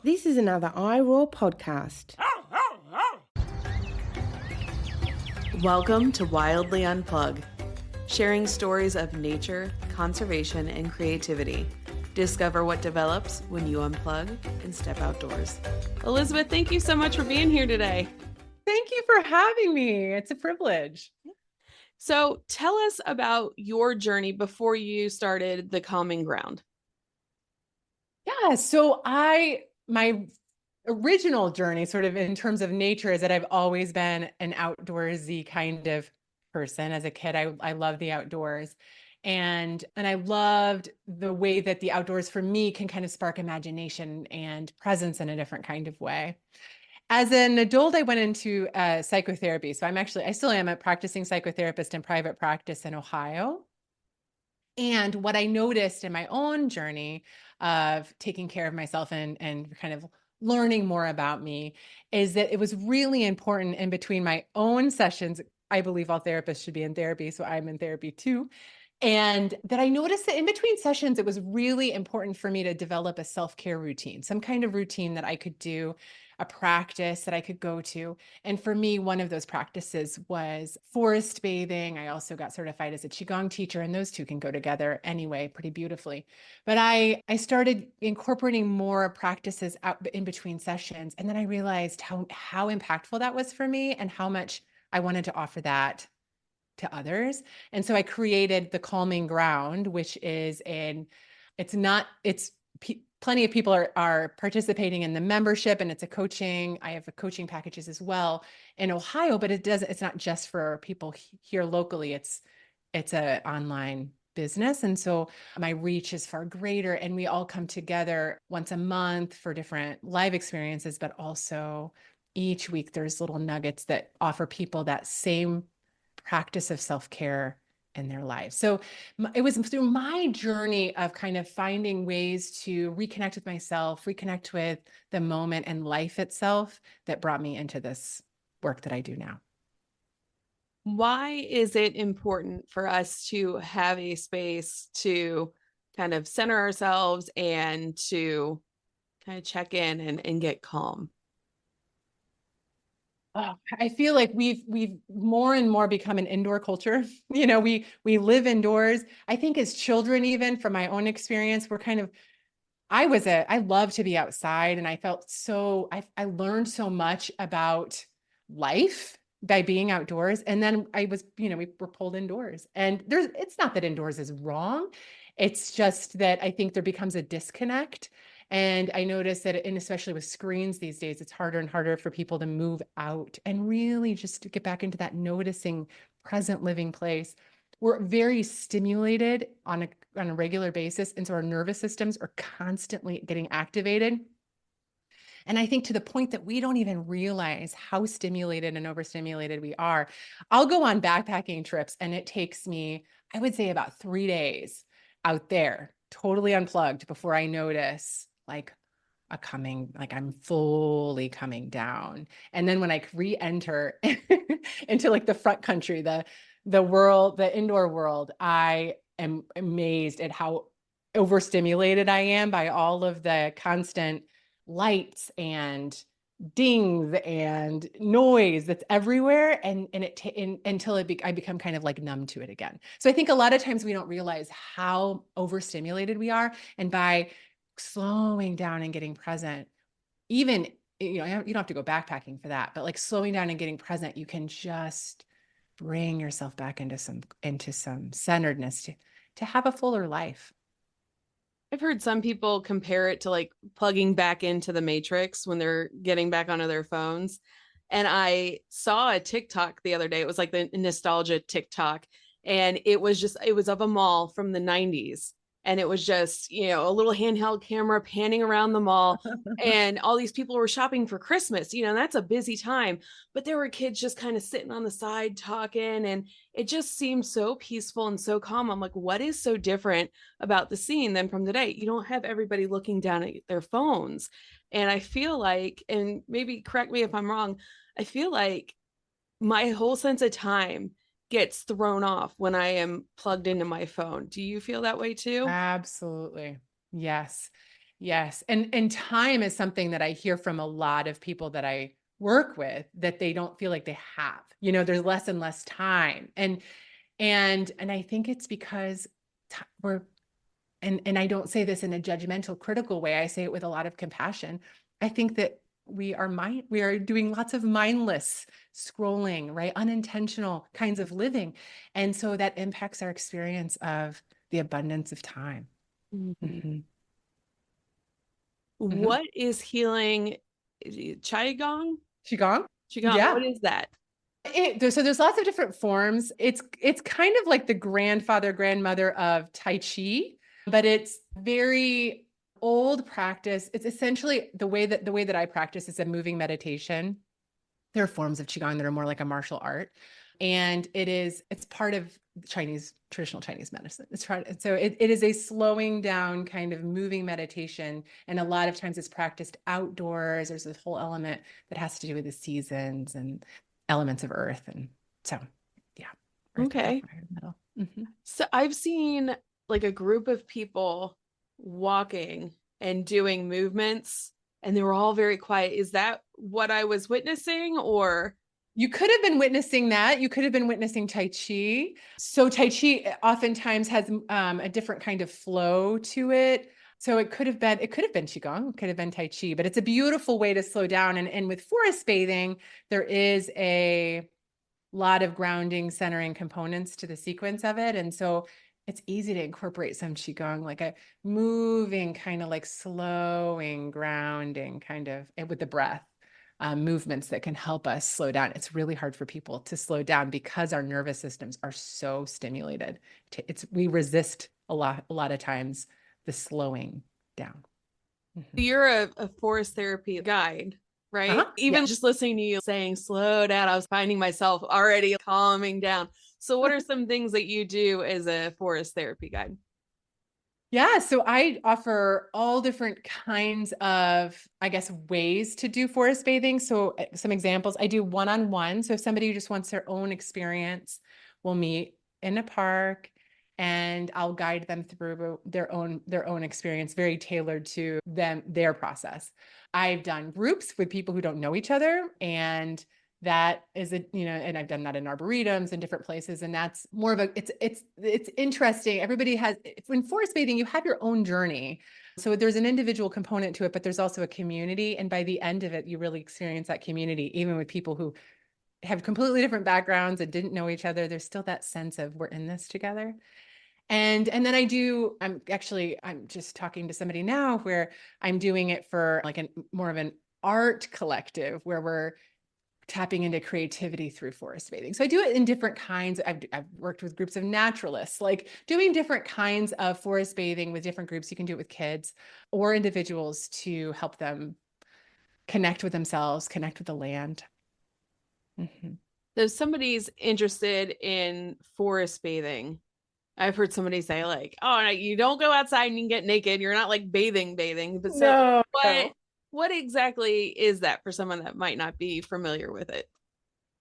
This is another iRaw podcast. Welcome to Wildly Unplugged, sharing stories of nature, conservation, and creativity. Discover what develops when you unplug and step outdoors. Elizabeth, thank you so much for being here today. Thank you for having me. It's a privilege. So tell us about your journey before you started the Calming Ground. Yeah, so my original journey sort of in terms of nature is that I've always been an outdoorsy kind of person. As a kid, I loved the outdoors. And I loved the way that the outdoors for me can kind of spark imagination and presence in a different kind of way. As an adult, I went into psychotherapy. So I still am a practicing psychotherapist in private practice in Ohio. And what I noticed in my own journey of taking care of myself and kind of learning more about me is that it was really important in between my own sessions. I believe all therapists should be in therapy, so I'm in therapy too. And that I noticed that in between sessions, it was really important for me to develop a self-care routine, some kind of routine that I could do, a practice that I could go to. And for me, one of those practices was forest bathing. I also got certified as a Qigong teacher, and those two can go together anyway, pretty beautifully. But I started incorporating more practices out in between sessions. And then I realized how impactful that was for me and how much I wanted to offer that to others. And so I created the Calming Ground, which is plenty of people are participating in the membership, and it's a coaching. I have a coaching packages as well in Ohio, but it's not just for people here locally. It's an online business. And so my reach is far greater, and we all come together once a month for different live experiences, but also each week there's little nuggets that offer people that same practice of self-care in their lives. So it was through my journey of kind of finding ways to reconnect with myself, reconnect with the moment and life itself that brought me into this work that I do now. Why is it important for us to have a space to kind of center ourselves and to kind of check in and get calm? Oh, I feel like we've more and more become an indoor culture. We live indoors. I think as children, even from my own experience, I love to be outside, and I felt I learned so much about life by being outdoors. And then we were pulled indoors, and it's not that indoors is wrong. It's just that I think there becomes a disconnect. And I noticed that, and especially with screens these days, it's harder and harder for people to move out and really just to get back into that noticing, present living place. We're very stimulated on a regular basis. And so our nervous systems are constantly getting activated. And I think to the point that we don't even realize how stimulated and overstimulated we are. I'll go on backpacking trips, and it takes me, I would say, about 3 days out there, totally unplugged, before I notice I'm fully coming down. And then when I re-enter into like the front country, the world, the indoor world, I am amazed at how overstimulated I am by all of the constant lights and dings and noise that's everywhere, until I become kind of like numb to it again. So I think a lot of times we don't realize how overstimulated we are, and by slowing down and getting present, even you don't have to go backpacking for that, but like slowing down and getting present, you can just bring yourself back into some centeredness to have a fuller life. I've heard some people compare it to like plugging back into the Matrix when they're getting back onto their phones. And I saw a TikTok the other day. It was like the nostalgia TikTok. And it was of a mall from the 90s. And it was just, a little handheld camera panning around the mall. And all these people were shopping for Christmas, and that's a busy time. But there were kids just kind of sitting on the side talking. And it just seemed so peaceful and so calm. I'm like, what is so different about the scene than from today? You don't have everybody looking down at their phones. And I feel like, and maybe correct me if I'm wrong, I feel like my whole sense of time gets thrown off when I am plugged into my phone. Do you feel that way too? Absolutely. Yes. Yes. And time is something that I hear from a lot of people that I work with, that they don't feel like they have. There's less and less time. And I think it's because we're, and I don't say this in a judgmental, critical way. I say it with a lot of compassion. I think that we are doing lots of mindless scrolling, right? Unintentional kinds of living. And so that impacts our experience of the abundance of time. Mm-hmm. What is healing? Qigong? Qigong? Qigong. Yeah. What is that? So there's lots of different forms. It's kind of like the grandmother of Tai Chi, but it's very old practice. It's essentially the way that I practice is a moving meditation. There are forms of Qigong that are more like a martial art. And it's part of traditional Chinese medicine. So it is a slowing down kind of moving meditation. And a lot of times it's practiced outdoors. There's this whole element that has to do with the seasons and elements of earth. And so, yeah. Okay. Metal. Mm-hmm. So I've seen like a group of people walking and doing movements, and they were all very quiet. Is that what I was witnessing, or? You could have been witnessing that. You could have been witnessing Tai Chi. So Tai Chi oftentimes has a different kind of flow to it. So it could have been Qigong, it could have been Tai Chi, but it's a beautiful way to slow down. And with forest bathing, there is a lot of grounding, centering components to the sequence of it. And so it's easy to incorporate some Qigong, like a moving kind of like slowing, grounding kind of with the breath. Movements that can help us slow down. It's really hard for people to slow down because our nervous systems are so stimulated. We resist a lot of times the slowing down. Mm-hmm. You're a forest therapy guide, right? Even just listening to you saying slow down, I was finding myself already calming down. So what are some things that you do as a forest therapy guide? Yeah, so I offer all different kinds of, I guess, ways to do forest bathing. So some examples, I do one-on-one. So if somebody just wants their own experience, we'll meet in a park and I'll guide them through their own experience, very tailored to them, their process. I've done groups with people who don't know each other, and that is and I've done that in arboretums and different places. And that's more of it's interesting. Everybody in forest bathing, you have your own journey. So there's an individual component to it, but there's also a community. And by the end of it, you really experience that community, even with people who have completely different backgrounds and didn't know each other. There's still that sense of we're in this together. And then I'm just talking to somebody now where I'm doing it for like more of an art collective where we're tapping into creativity through forest bathing. So I do it in different kinds. I've worked with groups of naturalists, like doing different kinds of forest bathing with different groups. You can do it with kids or individuals to help them connect with themselves, connect with the land. Mm-hmm. So if somebody's interested in forest bathing, I've heard somebody say like, oh, you don't go outside and you can get naked. You're not like bathing. But so what exactly is that for someone that might not be familiar with it?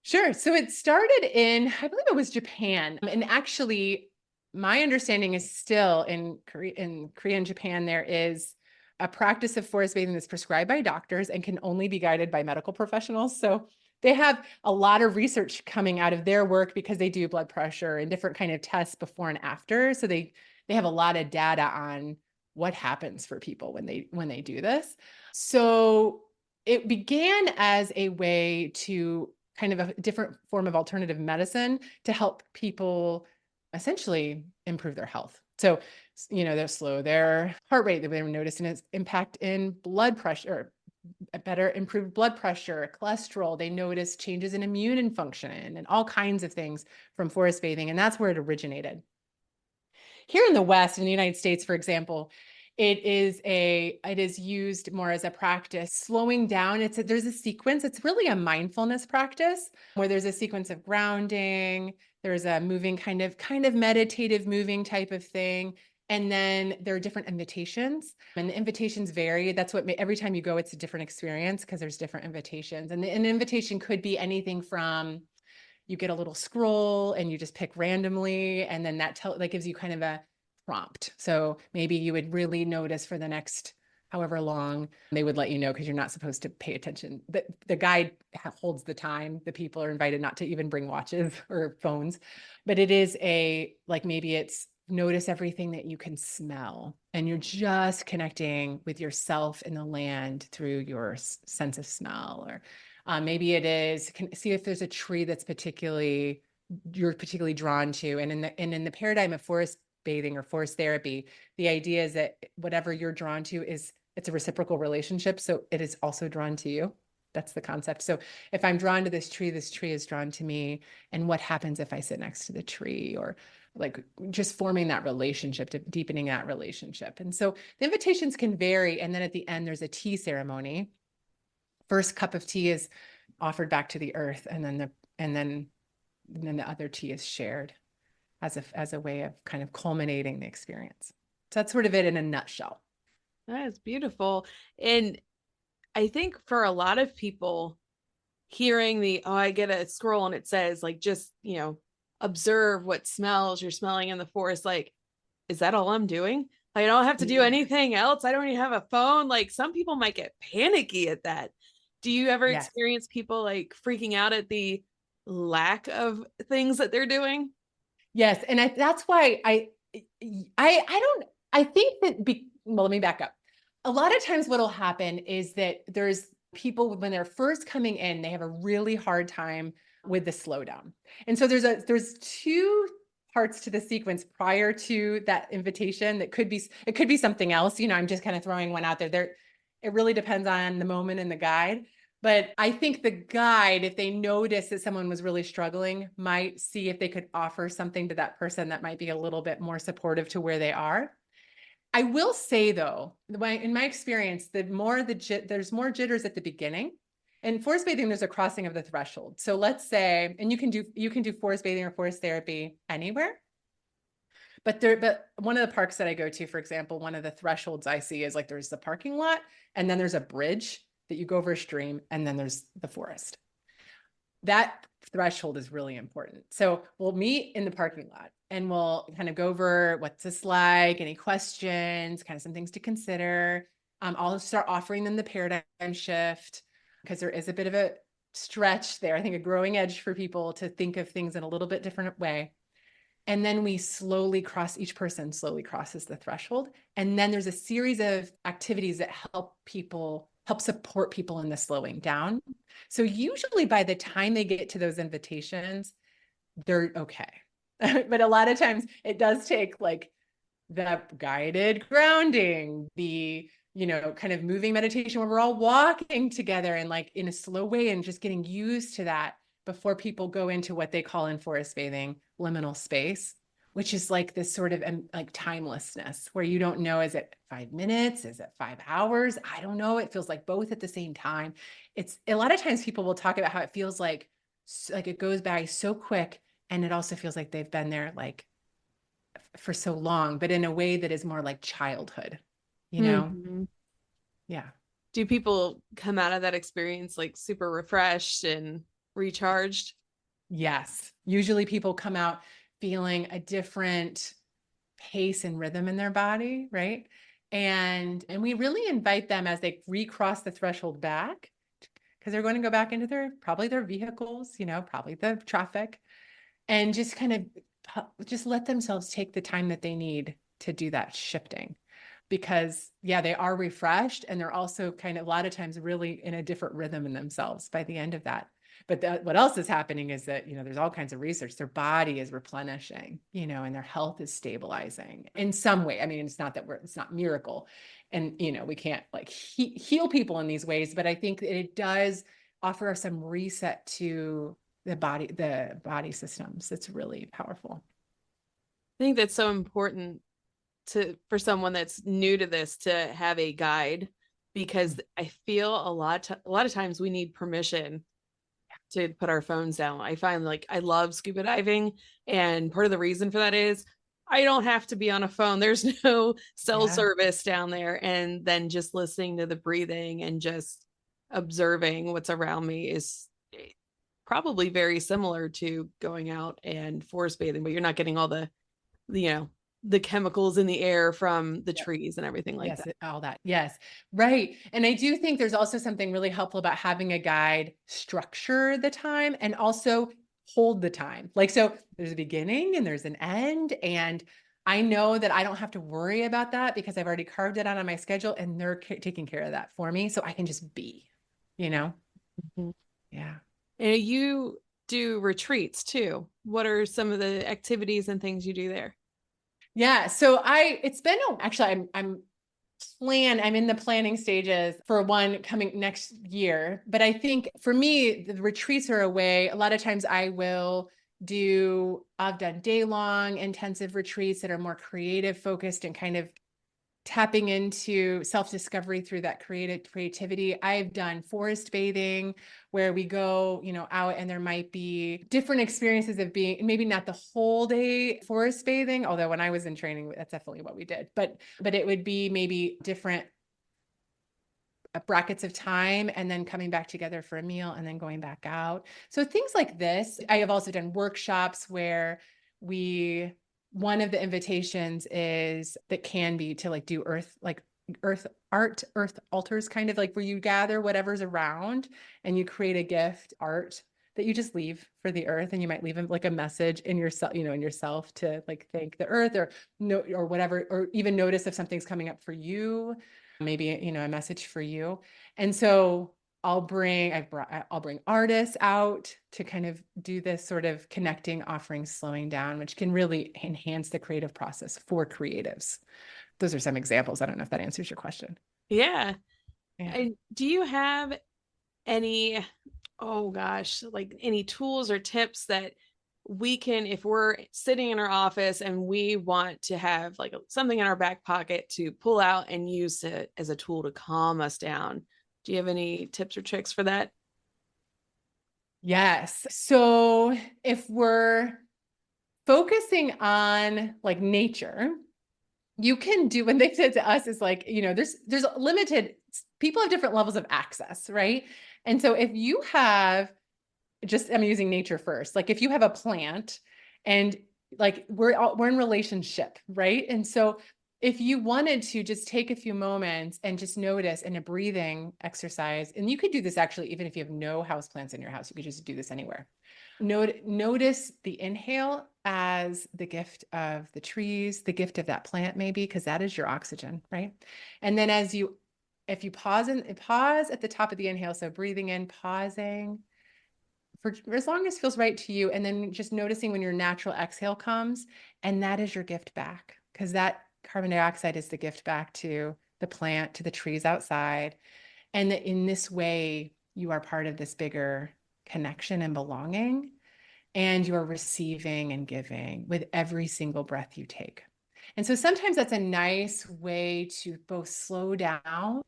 Sure. So it started I believe it was Japan. And actually, my understanding is still in Korea and Japan, there is a practice of forest bathing that's prescribed by doctors and can only be guided by medical professionals. So they have a lot of research coming out of their work because they do blood pressure and different kind of tests before and after. So they have a lot of data on what happens for people when they do this. So it began as a way to kind of a different form of alternative medicine to help people essentially improve their health. So, they'll slow their heart rate. They were noticing its impact in blood pressure, better improved blood pressure, cholesterol. They noticed changes in immune function and all kinds of things from forest bathing. And that's where it originated. Here in the West, in the United States, for example, it is used more as a practice, slowing down. There's a sequence. It's really a mindfulness practice where there's a sequence of grounding. There's a moving kind of meditative moving type of thing. And then there are different invitations, and the invitations vary. That's what every time you go, it's a different experience because there's different invitations. And an invitation could be anything from you get a little scroll and you just pick randomly, and then that gives you kind of a prompt. So maybe you would really notice for the next however long. They would let you know because you're not supposed to pay attention. The guide holds the time. The people are invited not to even bring watches or phones, but it is like maybe it's notice everything that you can smell, and you're just connecting with yourself and the land through your sense of smell. Or maybe it is see if there's a tree that's you're particularly drawn to. And in the paradigm of forest bathing or forest therapy, the idea is that whatever you're drawn to it's a reciprocal relationship. So it is also drawn to you. That's the concept. So if I'm drawn to this tree is drawn to me. And what happens if I sit next to the tree? Or like just forming that relationship, deepening that relationship. And so the invitations can vary. And then at the end, there's a tea ceremony. First cup of tea is offered back to the earth, and then the other tea is shared as a way of kind of culminating the experience. So that's sort of it in a nutshell. That is beautiful. And I think for a lot of people, hearing I get a scroll and it says like, just, observe what smells you're smelling in the forest. Like, is that all I'm doing? I don't have to do anything else. I don't even have a phone. Like, some people might get panicky at that. Do you ever experience people like freaking out at the lack of things that they're doing? Yes. And that's why I think that, well, let me back up. A lot of times what'll happen is that there's people when they're first coming in, they have a really hard time with the slowdown. And so there's two parts to the sequence prior to that invitation it could be something else. I'm just kind of throwing one out there. It really depends on the moment and the guide. But I think the guide, if they notice that someone was really struggling, might see if they could offer something to that person that might be a little bit more supportive to where they are. I will say though, in my experience, there's more jitters at the beginning. In forest bathing, there's a crossing of the threshold. So let's say, and you can do forest bathing or forest therapy anywhere. But one of the parks that I go to, for example, one of the thresholds I see is like there's the parking lot, and then there's a bridge that you go over a stream, and then there's the forest. That threshold is really important. So we'll meet in the parking lot and we'll kind of go over what's this like, any questions, kind of some things to consider. I'll start offering them the paradigm shift because there is a bit of a stretch there. I think a growing edge for people to think of things in a little bit different way. And then each person slowly crosses the threshold. And then there's a series of activities that help support people in the slowing down. So usually by the time they get to those invitations, they're okay. But a lot of times it does take like the guided grounding, the, kind of moving meditation where we're all walking together and like in a slow way and just getting used to that before people go into what they call in forest bathing liminal space, which is like this sort of like timelessness where you don't know, is it 5 minutes? Is it 5 hours? I don't know. It feels like both at the same time. It's a lot of times people will talk about how it feels like it goes by so quick. And it also feels like they've been there like for so long, but in a way that is more like childhood, Mm-hmm. Yeah. Do people come out of that experience like super refreshed and recharged? Yes. Usually people come out feeling a different pace and rhythm in their body, right? And we really invite them as they recross the threshold back, because they're going to go back into probably their vehicles, probably the traffic, and just kind of just let themselves take the time that they need to do that shifting. Because they are refreshed, and they're also kind of a lot of times really in a different rhythm in themselves by the end of that. But what else is happening is that, there's all kinds of research. Their body is replenishing, and their health is stabilizing in some way. I mean, it's not miracle. And, we can't like heal people in these ways, but I think it does offer some reset to the body systems. It's really powerful. I think that's so important for someone that's new to this to have a guide, because I feel a lot of times we need permission to put our phones down. I find like I love scuba diving, and part of the reason for that is I don't have to be on a phone. There's no cell service down there, and then just listening to the breathing and just observing what's around me is probably very similar to going out and forest bathing, but you're not getting all the the chemicals in the air from the Yep. trees and everything like Yes, that. all that. Yes. Right. And I do think there's also something really helpful about having a guide structure the time and also hold the time. Like, so there's a beginning and there's an end. And I know that I don't have to worry about that because I've already carved it out on my schedule and they're taking care of that for me. So I can just be, you know? Mhm. Yeah. And you do retreats too. What are some of the activities and things you do there? Yeah. So it's been, actually, I'm in the planning stages for one coming next year. But I think for me, the retreats are a way. A lot of times I've done day-long intensive retreats that are more creative focused and kind of tapping into self-discovery through that creativity. I've done forest bathing where we go, out and there might be different experiences of being, maybe not the whole day forest bathing, although when I was in training, that's definitely what we did. But it would be maybe different brackets of time and then coming back together for a meal and then going back out. So things like this. I have also done workshops where one of the invitations is that can be to do earth art, earth altars, kind of like where you gather whatever's around and you create a gift art that you just leave for the earth. And you might leave a message in yourself, in yourself to thank the earth or whatever, or even notice if something's coming up for you, maybe, a message for you. And so I'll bring artists out to kind of do this sort of connecting, offering, slowing down, which can really enhance the creative process for creatives. Those are some examples. I don't know if that answers your question. Yeah. Yeah. And do you have any, any tools or tips that we can, if we're sitting in our office and we want to have something in our back pocket to pull out and use it as a tool to calm us down? Do you have any tips or tricks for that? Yes. So if we're focusing on nature, you can do, when they said to us is there's limited, people have different levels of access, right? And so if you have I'm using nature first. If you have a plant and we're in relationship, right? And so if you wanted to just take a few moments and just notice in a breathing exercise, and you could do this actually, even if you have no house plants in your house, you could just do this anywhere. Notice the inhale as the gift of the trees, the gift of that plant, maybe, because that is your oxygen, right? And then if you pause at the top of the inhale, so breathing in, pausing for as long as feels right to you, and then just noticing when your natural exhale comes, and that is your gift back, because that carbon dioxide is the gift back to the plant, to the trees outside. And that in this way, you are part of this bigger connection and belonging, and you are receiving and giving with every single breath you take. And so sometimes that's a nice way to both slow down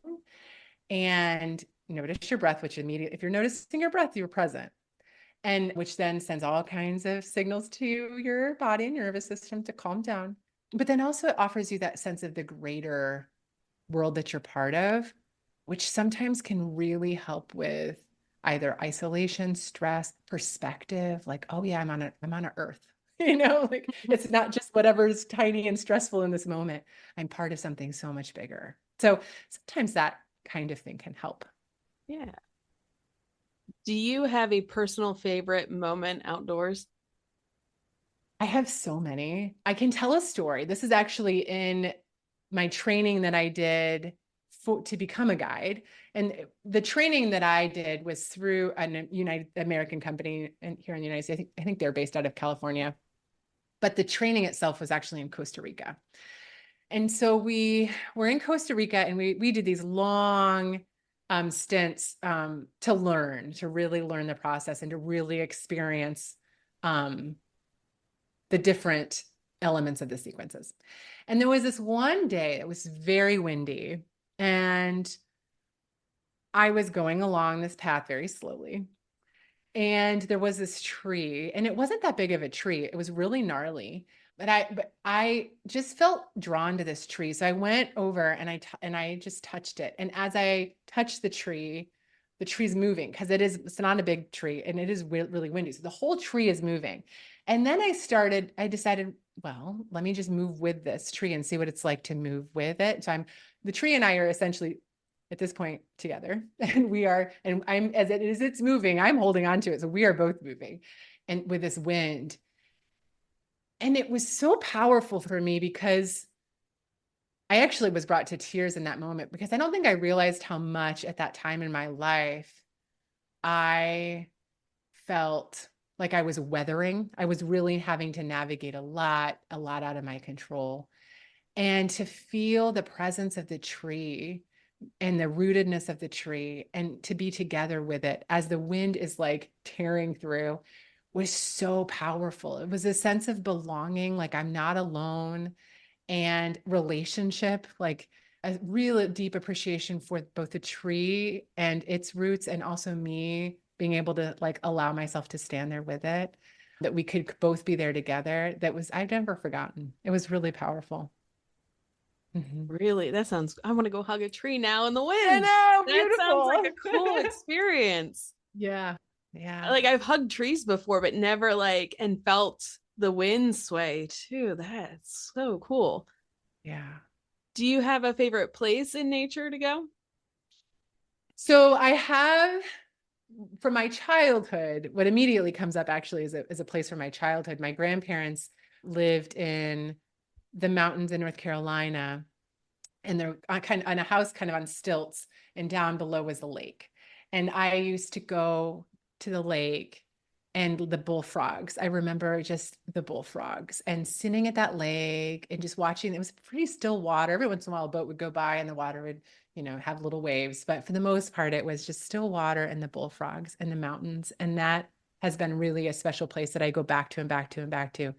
and notice your breath, which immediately, if you're noticing your breath, you're present. And which then sends all kinds of signals to your body and nervous system to calm down. But then also it offers you that sense of the greater world that you're part of, which sometimes can really help with either isolation, stress, perspective, oh yeah, I'm on a earth. It's not just whatever's tiny and stressful in this moment. I'm part of something so much bigger. So sometimes that kind of thing can help. Yeah. Do you have a personal favorite moment outdoors? I have so many. I can tell a story. This is actually in my training that I did to become a guide. And the training that I did was through a United American company here in the United States. I think they're based out of California, but the training itself was actually in Costa Rica. And so we were in Costa Rica and we did these long stints to really learn the process and to really experience the different elements of the sequences. And there was this one day that was very windy, and I was going along this path very slowly. And there was this tree, and it wasn't that big of a tree. It was really gnarly, but I just felt drawn to this tree. So I went over and I just touched it. And as I touched the tree, the tree's moving because it's not a big tree and it is really windy. So the whole tree is moving. And then I decided, well, let me just move with this tree and see what it's like to move with it. So the tree and I are essentially at this point together, and it's moving, I'm holding on to it. So we are both moving and with this wind. And it was so powerful for me because I actually was brought to tears in that moment, because I don't think I realized how much at that time in my life I felt like I was weathering. I was really having to navigate a lot out of my control. And to feel the presence of the tree and the rootedness of the tree and to be together with it as the wind is like tearing through was so powerful. It was a sense of belonging, like I'm not alone, and relationship, like a real deep appreciation for both the tree and its roots, and also me being able to like allow myself to stand there with it, that we could both be there together. I've never forgotten. It was really powerful. Really? I want to go hug a tree now in the wind. I know, That beautiful. sounds like a cool experience. Yeah. Yeah. Like I've hugged trees before, but never and felt the wind sway too. That's so cool. Yeah. Do you have a favorite place in nature to go? So I have, from my childhood, what immediately comes up actually is a place from my childhood. My grandparents lived in the mountains in North Carolina, and they're kind of on a house kind of on stilts, and down below was the lake. And I used to go to the lake and the bullfrogs. I remember just the bullfrogs and sitting at that lake and just watching. It was pretty still water. Every once in a while a boat would go by and the water would, have little waves. But for the most part, it was just still water and the bullfrogs and the mountains. And that has been really a special place that I go back to and back to and back to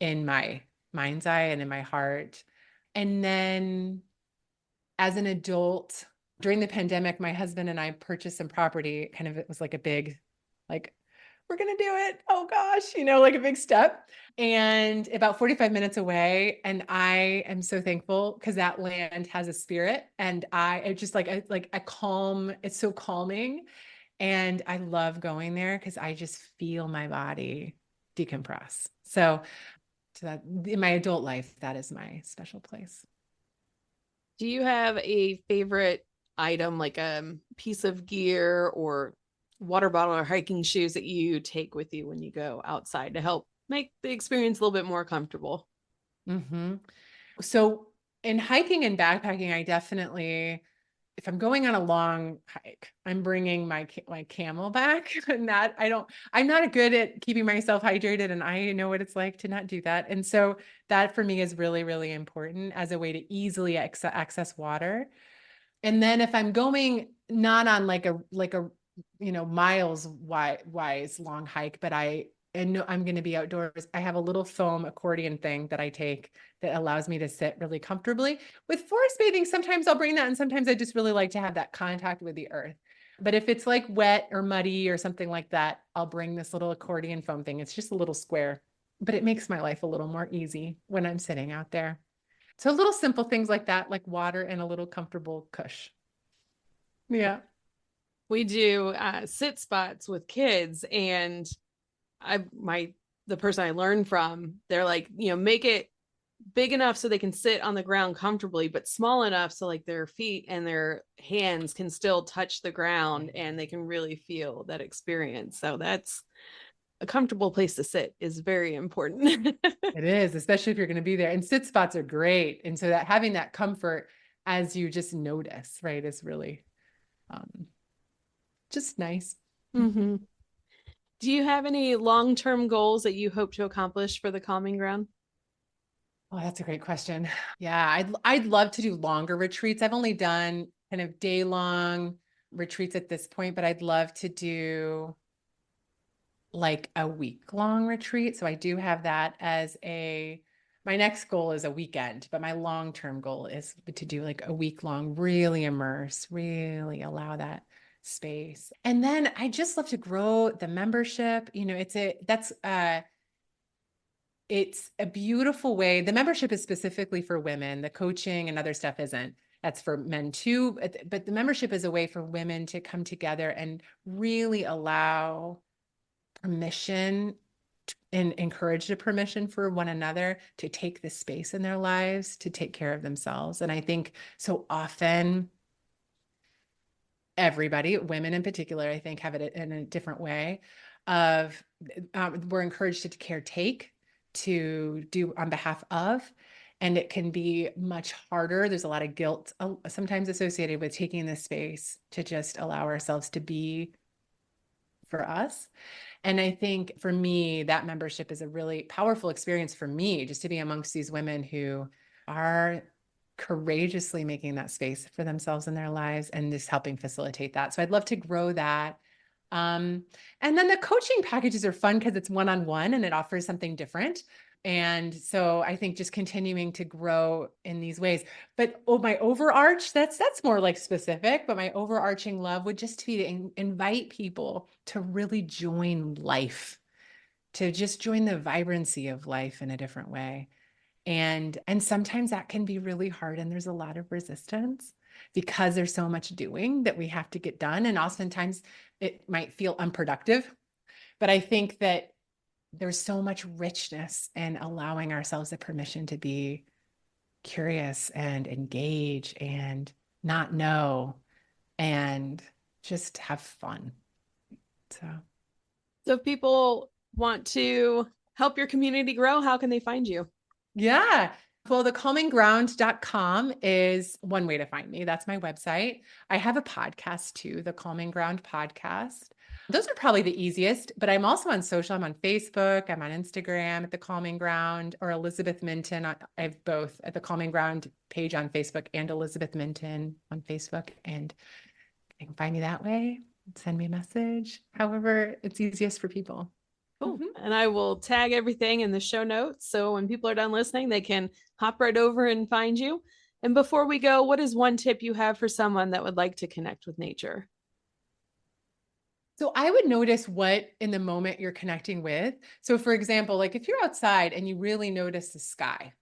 in my mind's eye and in my heart. And then as an adult, during the pandemic, my husband and I purchased some property. It was like a big, we're going to do it. Oh gosh, like a big step, and about 45 minutes away. And I am so thankful because that land has a spirit, and it's just like a calm, it's so calming. And I love going there because I just feel my body decompress. So that in my adult life, that is my special place. Do you have a favorite item, like a piece of gear or water bottle or hiking shoes that you take with you when you go outside to help make the experience a little bit more comfortable? Mm-hmm. So in hiking and backpacking, I definitely, if I'm going on a long hike, I'm bringing my Camelback, and that I'm not good at keeping myself hydrated, and I know what it's like to not do that. And so that for me is really, really important as a way to easily access water. And then if I'm going not on like a miles wise long hike, but I know I'm going to be outdoors, I have a little foam accordion thing that I take that allows me to sit really comfortably. With forest bathing, sometimes I'll bring that, and sometimes I just really like to have that contact with the earth. But if it's like wet or muddy or something like that, I'll bring this little accordion foam thing. It's just a little square, but it makes my life a little more easy when I'm sitting out there. So little simple things like that, like water and a little comfortable cush. Yeah. We do sit spots with kids, and the person I learned from, they're like, make it big enough so they can sit on the ground comfortably, but small enough so like their feet and their hands can still touch the ground and they can really feel that experience. So that's a comfortable place to sit is very important. It is, especially if you're going to be there. And sit spots are great. And so that having that comfort as you just notice, right, is really just nice. Mm-hmm. Do you have any long-term goals that you hope to accomplish for the Calming Ground? Oh, that's a great question. Yeah, I'd love to do longer retreats. I've only done kind of day-long retreats at this point, but I'd love to do like a week-long retreat. So I do have that as my next goal is a weekend, but my long-term goal is to do like a week-long, really immerse, really allow that space. And then I just love to grow the membership. It's a beautiful way. The membership is specifically for women. The coaching and other stuff isn't. That's for men too. But the membership is a way for women to come together and really allow permission and encourage the permission for one another to take the space in their lives to take care of themselves. And I think so often everybody, women in particular, I think have it in a different way of we're encouraged to caretake, to do on behalf of, and it can be much harder. There's a lot of guilt sometimes associated with taking this space to just allow ourselves to be for us. And I think for me, that membership is a really powerful experience for me, just to be amongst these women who are courageously making that space for themselves in their lives and just helping facilitate that. So I'd love to grow that. And then the coaching packages are fun because it's one-on-one and it offers something different. And so I think just continuing to grow in these ways. But my overarch, that's more like specific, but my overarching love would just be to invite people to really join life, to just join the vibrancy of life in a different way. And sometimes that can be really hard. And there's a lot of resistance because there's so much doing that we have to get done. And oftentimes it might feel unproductive, but I think that there's so much richness in allowing ourselves the permission to be curious and engage and not know and just have fun. So if people want to help your community grow, how can they find you? Yeah. Well, thecalmingground.com is one way to find me. That's my website. I have a podcast too, the Calming Ground podcast. Those are probably the easiest, but I'm also on social. I'm on Facebook. I'm on Instagram at the Calming Ground, or Elizabeth Minton. I have both at the Calming Ground page on Facebook and Elizabeth Minton on Facebook. And you can find me that way. Send me a message. However, it's easiest for people. Cool. And I will tag everything in the show notes. So when people are done listening, they can hop right over and find you. And before we go, what is one tip you have for someone that would like to connect with nature? So I would notice what in the moment you're connecting with. So for example, like if you're outside and you really notice the sky,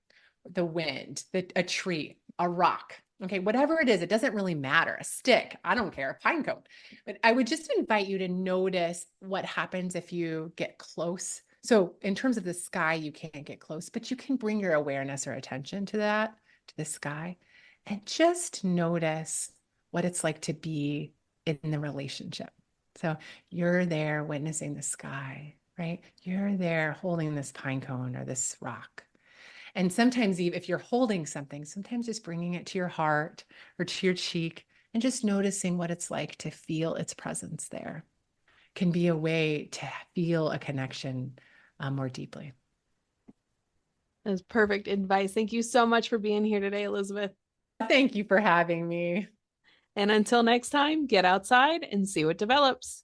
the wind, a tree, a rock, okay, whatever it is, it doesn't really matter. A stick, I don't care, a pinecone. But I would just invite you to notice what happens if you get close. So in terms of the sky, you can't get close, but you can bring your awareness or attention to that, to the sky, and just notice what it's like to be in the relationship. So you're there witnessing the sky, right? You're there holding this pine cone or this rock. And sometimes even if you're holding something, sometimes just bringing it to your heart or to your cheek and just noticing what it's like to feel its presence there can be a way to feel a connection more deeply. That's perfect advice. Thank you so much for being here today, Elizabeth. Thank you for having me. And until next time, get outside and see what develops.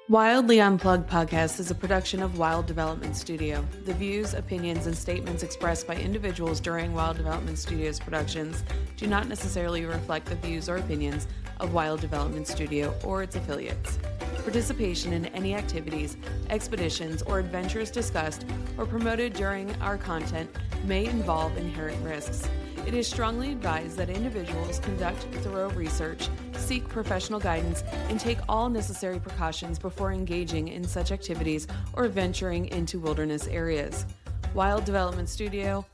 Wildly Unplugged podcast is a production of Wild Development Studio. The views, opinions, and statements expressed by individuals during Wild Development Studio's productions do not necessarily reflect the views or opinions of Wild Development Studio or its affiliates. Participation in any activities, expeditions, or adventures discussed or promoted during our content may involve inherent risks. It is strongly advised that individuals conduct thorough research, seek professional guidance, and take all necessary precautions before engaging in such activities or venturing into wilderness areas. Wild Development Studio,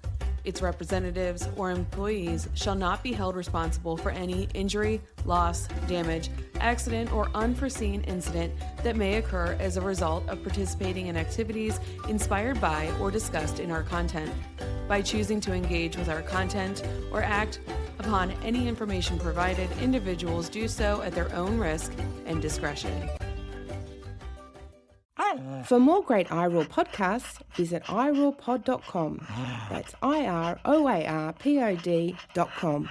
its representatives, or employees shall not be held responsible for any injury, loss, damage, accident, or unforeseen incident that may occur as a result of participating in activities inspired by or discussed in our content. By choosing to engage with our content or act upon any information provided, individuals do so at their own risk and discretion. For more great iRaw podcasts, visit irawpod.com. That's IROARPOD.com.